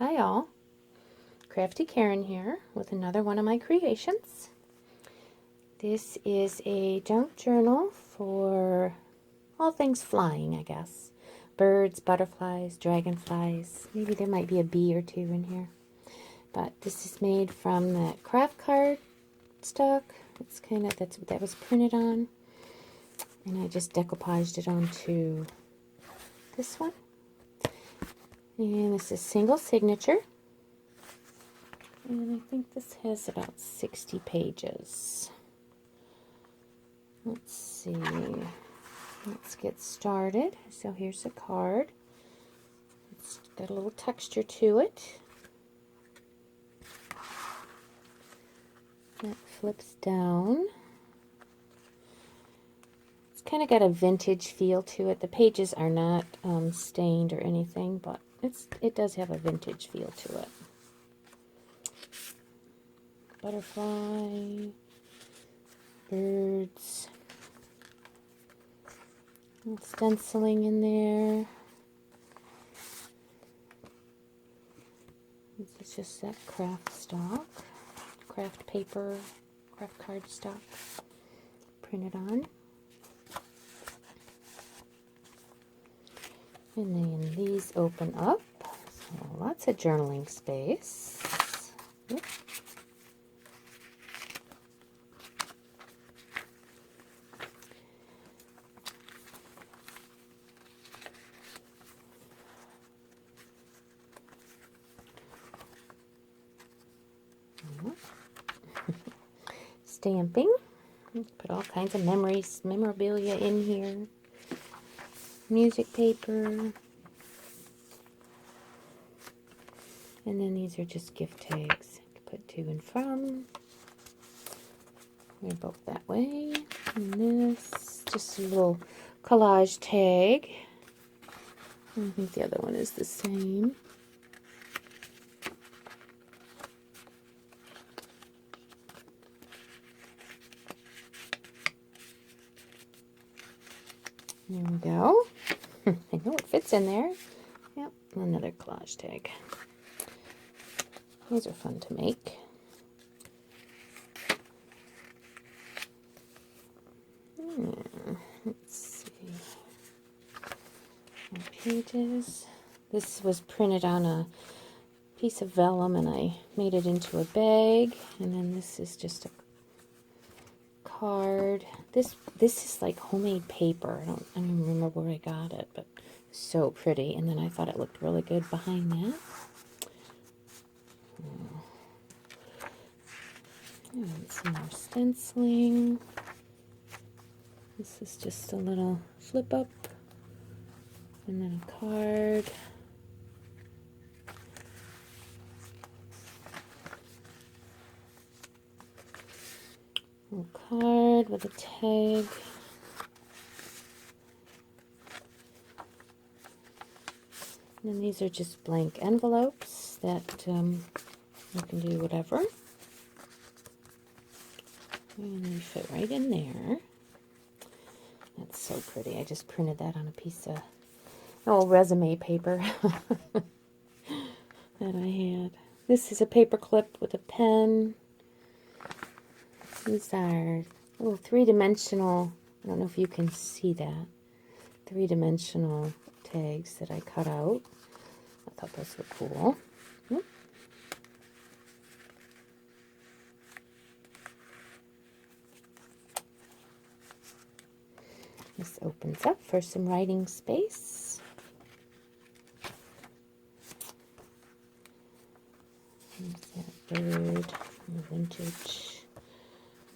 Hi all, Crafty Karen here with another one of my creations. This is a junk journal for all things flying, I guess. Birds, butterflies, dragonflies, maybe there might be a bee or two in here. But this is made from that craft card stock. It's kind of, that was printed on. And I just decoupaged it onto this one. And this is single signature. And I think this has about 60 pages. Let's see. Let's get started. So here's the card. It's got a little texture to it. That flips down. It's kind of got a vintage feel to it. The pages are not stained or anything, but it does have a vintage feel to it. Butterfly, birds, stenciling in there. This is just that craft stock, craft paper, craft card stock printed on. And then these open up, so lots of journaling space. Oops. Stamping. Put all kinds of memories, memorabilia in here. Music paper. And then these are just gift tags. Put to and from. They're both that way. And this, just a little collage tag. I think the other one is the same. There we go. I know it fits in there. Yep, another collage tag. These are fun to make. Let's see. More pages. This was printed on a piece of vellum and I made it into a bag. And then this is just a card. This is like homemade paper. I don't even remember where I got it, but it's so pretty. And then I thought it looked really good behind that. And some more stenciling. This is just a little flip up, and then a card. A card with a tag. And then these are just blank envelopes that you can do whatever. And they fit right in there. That's so pretty. I just printed that on a piece of resume paper that I had. This is a paper clip with a pen. These are little three-dimensional, I don't know if you can see that, three-dimensional tags that I cut out. I thought those were cool. This opens up for some writing space. There's that bird, vintage.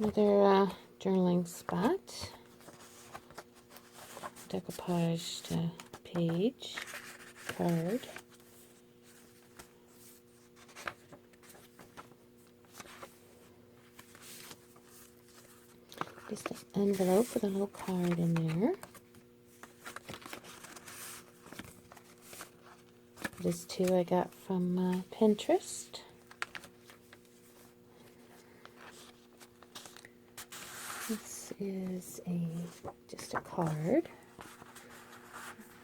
Another journaling spot. Decoupaged page, card. Just an envelope with a little card in there. This too I got from Pinterest. This is just a card.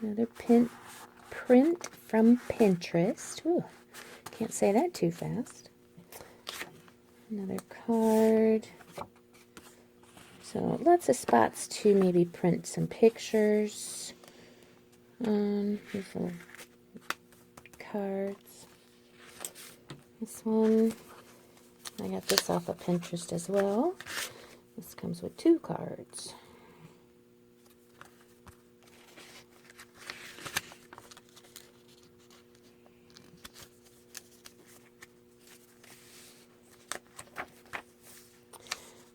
Another print from Pinterest. Ooh, Can't say that too fast. Another card. So lots of spots to maybe print some pictures. These little cards. This one, I got this off of Pinterest as well. This comes with 2 cards.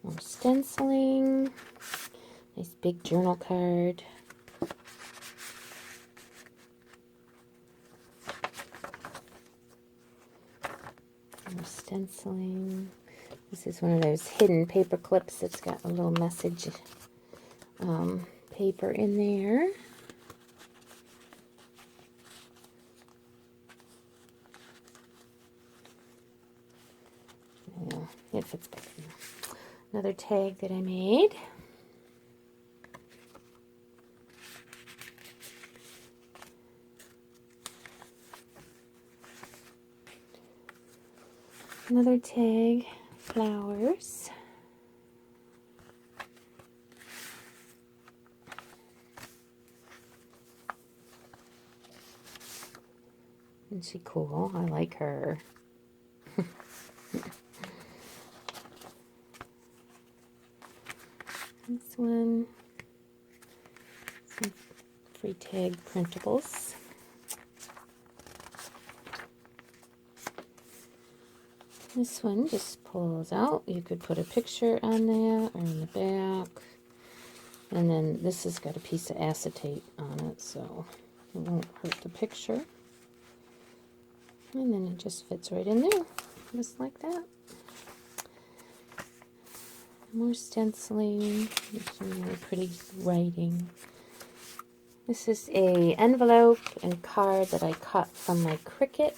More stenciling. Nice big journal card. More stenciling. This is one of those hidden paper clips that's got a little message paper in there. Yeah, it fits back in there. Another tag that I made. Another tag, flowers. Isn't she cool? I like her. This one, some free tag printables. This one just pulls out. You could put a picture on that or in the back. And then this has got a piece of acetate on it, so it won't hurt the picture. And then it just fits right in there, just like that. More stenciling, some really pretty writing. This is a envelope and card that I cut from my Cricut.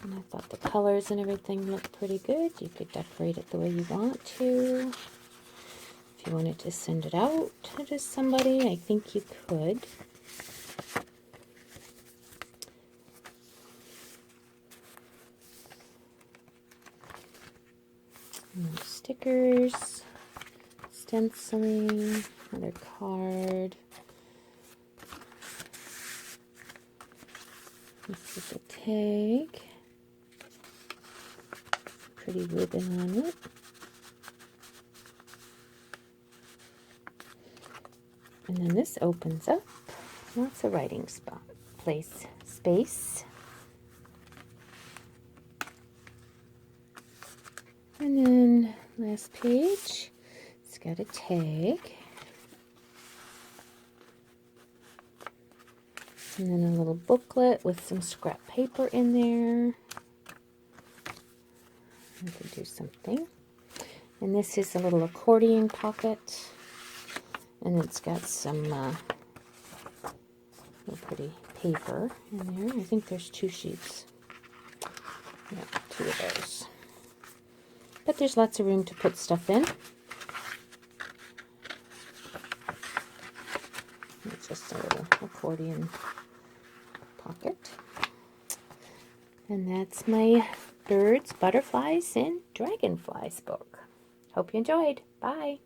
And I thought the colors and everything looked pretty good. You could decorate it the way you want to. If you wanted to send it out to somebody, I think you could. More stickers, stenciling, another card. This is a tag. Pretty ribbon on it. And then this opens up. Lots of writing space. And then last page, it's got a tag. And then a little booklet with some scrap paper in there. You can do something. And this is a little accordion pocket. And it's got some little pretty paper in there. I think there's 2 sheets. Yeah, 2 of those. But there's lots of room to put stuff in. It's just a little accordion pocket. And that's my birds, butterflies, and dragonflies book. Hope you enjoyed. Bye.